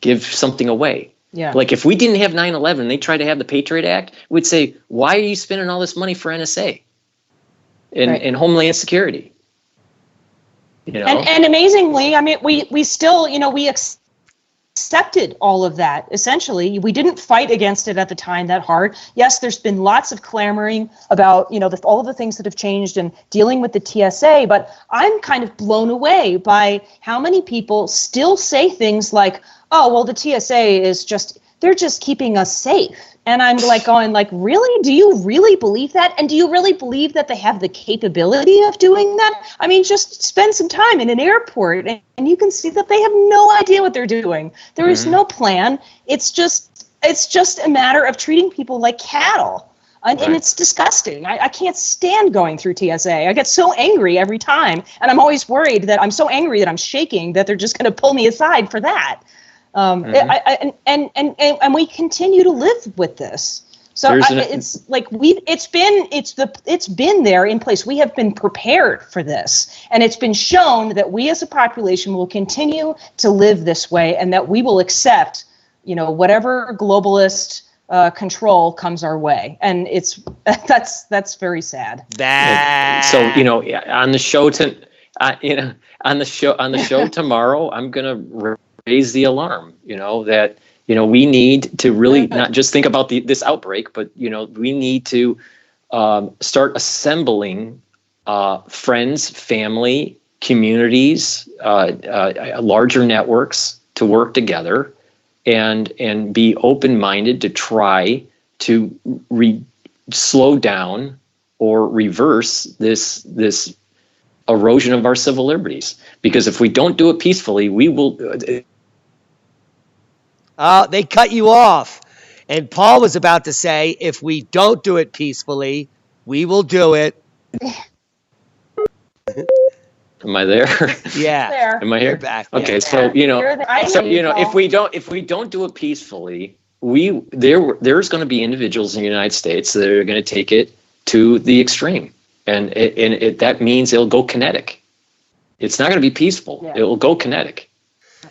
Speaker 3: Give something away. Yeah. Like if we didn't have 9/11 and they tried to have the Patriot Act, we'd say, why are you spending all this money for NSA and Homeland Security?
Speaker 5: And amazingly, we still, we accepted all of that. Essentially, we didn't fight against it at the time that hard. Yes, there's been lots of clamoring about, all of the things that have changed and dealing with the TSA, but I'm kind of blown away by how many people still say things like, oh, well, the TSA is they're just keeping us safe. And I'm going, really? Do you really believe that? And do you really believe that they have the capability of doing that? I mean, just spend some time in an airport and you can see that they have no idea what they're doing. There is no plan. It's just a matter of treating people like cattle. And it's disgusting. I can't stand going through TSA. I get so angry every time. And I'm always worried that I'm so angry that I'm shaking that they're just going to pull me aside for that. And we continue to live with this. So it's been there in place. We have been prepared for this, and it's been shown that we as a population will continue to live this way, and that we will accept, whatever globalist control comes our way. And that's very sad.
Speaker 3: So on the show tomorrow, I'm gonna raise the alarm, that, we need to really not just think about this outbreak, but, we need to start assembling friends, family, communities, larger networks to work together and be open-minded to try to slow down or reverse this erosion of our civil liberties. Because if we don't do it peacefully, we will...
Speaker 2: They cut you off. And Paul was about to say, if we don't do it peacefully, we will do it.
Speaker 3: Am I there?
Speaker 2: Yeah.
Speaker 5: There.
Speaker 3: Am I here?
Speaker 2: You're back.
Speaker 3: Okay,
Speaker 2: Yeah.
Speaker 3: so if we don't do it peacefully, there's going to be individuals in the United States that are going to take it to the extreme, and that means it'll go kinetic. It's not going to be peaceful. Yeah. It will go kinetic.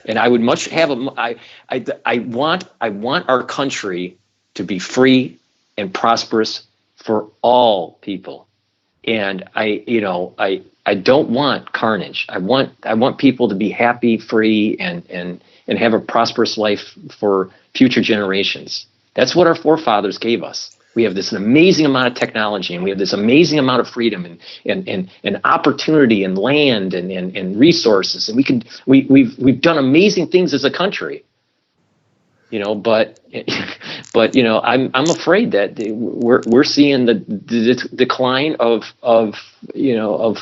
Speaker 3: And I would much have I want our country to be free and prosperous for all people. And I don't want carnage. I want people to be happy, free, and and have a prosperous life for future generations. That's what our forefathers gave us. We have this amazing amount of technology, and we have this amazing amount of freedom and opportunity and land and resources, and we've done amazing things as a country. But I'm afraid that we're seeing the decline of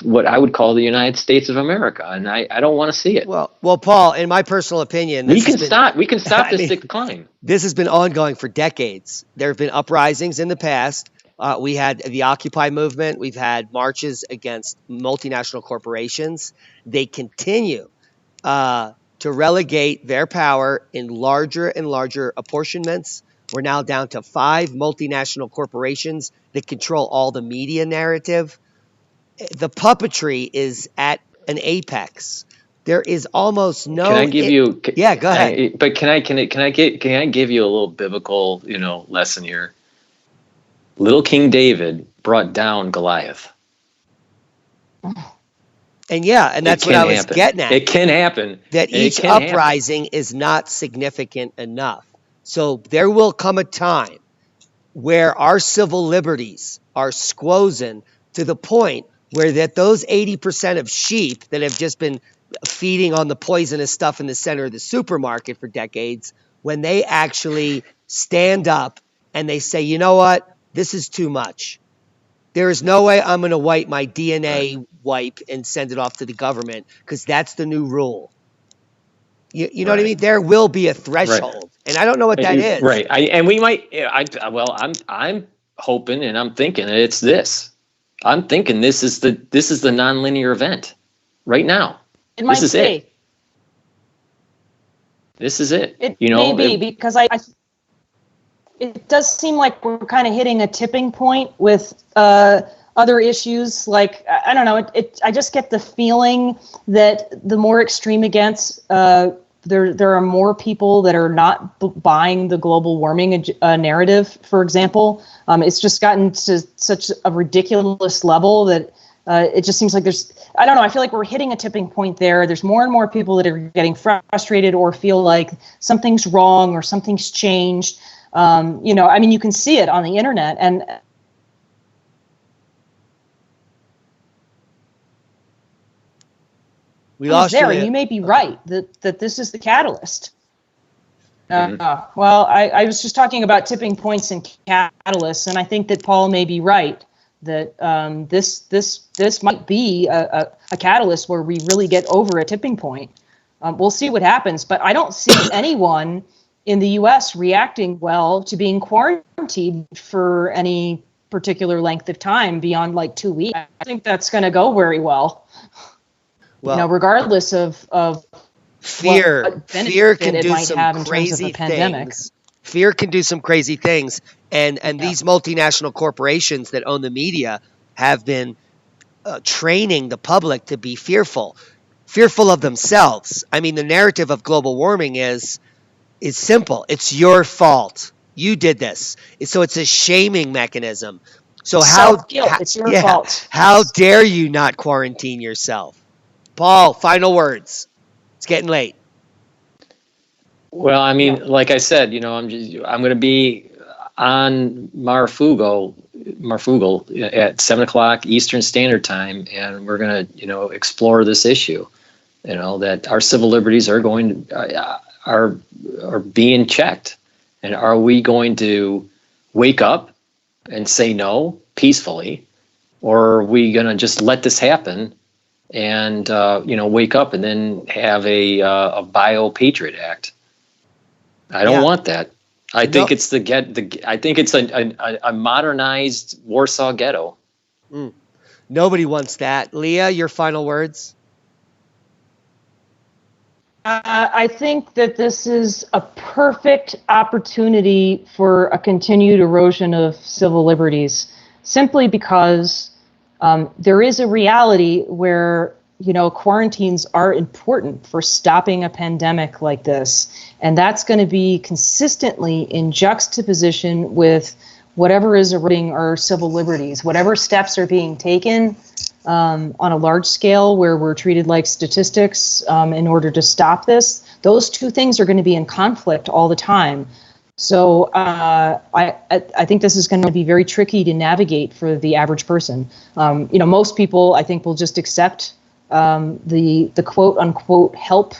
Speaker 3: what I would call the United States of America, and I don't want to see it.
Speaker 2: Well, Paul, in my personal opinion,
Speaker 3: we can stop this decline.
Speaker 2: This has been ongoing for decades. There have been uprisings in the past. We had the Occupy movement. We've had marches against multinational corporations. They continue to relegate their power in larger and larger apportionments. We're now down to 5 multinational corporations that control all the media narrative. The puppetry is at an apex. There is almost no.
Speaker 3: Can I give you?
Speaker 2: Yeah, go ahead.
Speaker 3: But can I give you a little biblical lesson here? Little King David brought down Goliath.
Speaker 2: And that's what I was getting at.
Speaker 3: It can happen.
Speaker 2: That each uprising is not significant enough. So there will come a time where our civil liberties are squozen to the point where that those 80% of sheep that have just been feeding on the poisonous stuff in the center of the supermarket for decades, when they actually stand up and they say, you know what, this is too much. There is no way I'm going to wipe my DNA wipe and send it off to the government because that's the new rule. You know what I mean? There will be a threshold, and I don't know what that is.
Speaker 3: Right. I'm hoping and I'm thinking that it's this. I'm thinking this is the nonlinear event right now.
Speaker 5: It might be.
Speaker 3: This is it.
Speaker 5: It may be because it does seem like we're kind of hitting a tipping point with other issues. Like, I don't know, I just get the feeling that the more extreme it gets, there are more people that are not buying the global warming narrative, for example. It's just gotten to such a ridiculous level that it just seems like I don't know, I feel like we're hitting a tipping point there. There's more and more people that are getting frustrated or feel like something's wrong or something's changed. You can see it on the internet, and
Speaker 2: we lost
Speaker 5: there.
Speaker 2: you.
Speaker 5: You may be right that this is the catalyst.
Speaker 3: Mm-hmm.
Speaker 5: Well, I was just talking about tipping points and catalysts, and I think that Paul may be right that this might be a catalyst where we really get over a tipping point. We'll see what happens, but I don't see anyone in the U.S. reacting well to being quarantined for any particular length of time beyond like 2 weeks. I think that's going to go very well. Regardless of
Speaker 2: fear can do some crazy things. Fear can do some crazy things, and these multinational corporations that own the media have been training the public to be fearful of themselves. I mean, the narrative of global warming is simple. It's your fault. You did this. So it's a shaming mechanism. So
Speaker 5: it's your fault.
Speaker 2: How dare you not quarantine yourself? Paul, final words. It's getting late.
Speaker 3: Well, I mean, like I said, I'm going to be on Marfugal at 7:00 Eastern Standard Time, and we're going to, explore this issue. That our civil liberties are are being checked, and are we going to wake up and say no peacefully, or are we going to just let this happen and wake up and then have a Bio-Patriot Act? I don't want that. I think it's I think it's a modernized Warsaw Ghetto.
Speaker 2: Nobody wants that. Leah, your final words.
Speaker 5: I think that this is a perfect opportunity for a continued erosion of civil liberties, simply because there is a reality where quarantines are important for stopping a pandemic like this. And that's going to be consistently in juxtaposition with whatever is eroding our civil liberties, whatever steps are being taken on a large scale where we're treated like statistics in order to stop this. Those two things are going to be in conflict all the time. So I think this is going to be very tricky to navigate for the average person. Most people, I think, will just accept the quote unquote help.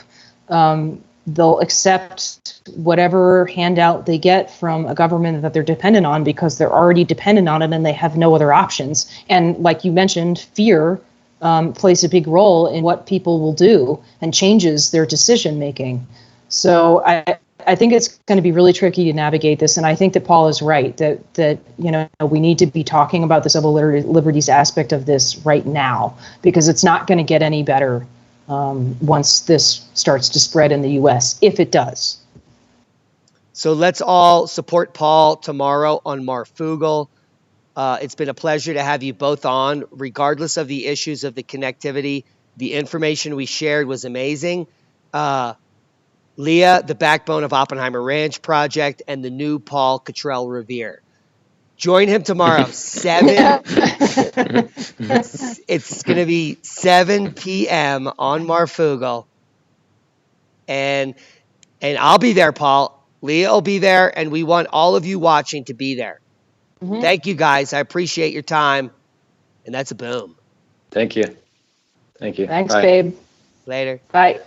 Speaker 5: They'll accept whatever handout they get from a government that they're dependent on because they're already dependent on it and they have no other options. And like you mentioned, fear plays a big role in what people will do and changes their decision making. So I think it's going to be really tricky to navigate this, and I think that Paul is right that we need to be talking about the civil liberties aspect of this right now, because it's not going to get any better once this starts to spread in the U.S., if it does.
Speaker 2: So let's all support Paul tomorrow on Marfugal. It's been a pleasure to have you both on, regardless of the issues of the connectivity. The information we shared was amazing. Leah, the backbone of Oppenheimer Ranch Project, and the new Paul Cottrell Revere. Join him tomorrow, 7. It's going to be 7 p.m. on Marfugal. And I'll be there, Paul. Leah will be there, and we want all of you watching to be there. Mm-hmm. Thank you, guys. I appreciate your time. And that's a boom.
Speaker 3: Thank you. Thank you.
Speaker 4: Thanks,
Speaker 3: Bye.
Speaker 4: babe.
Speaker 2: Later.
Speaker 4: Bye.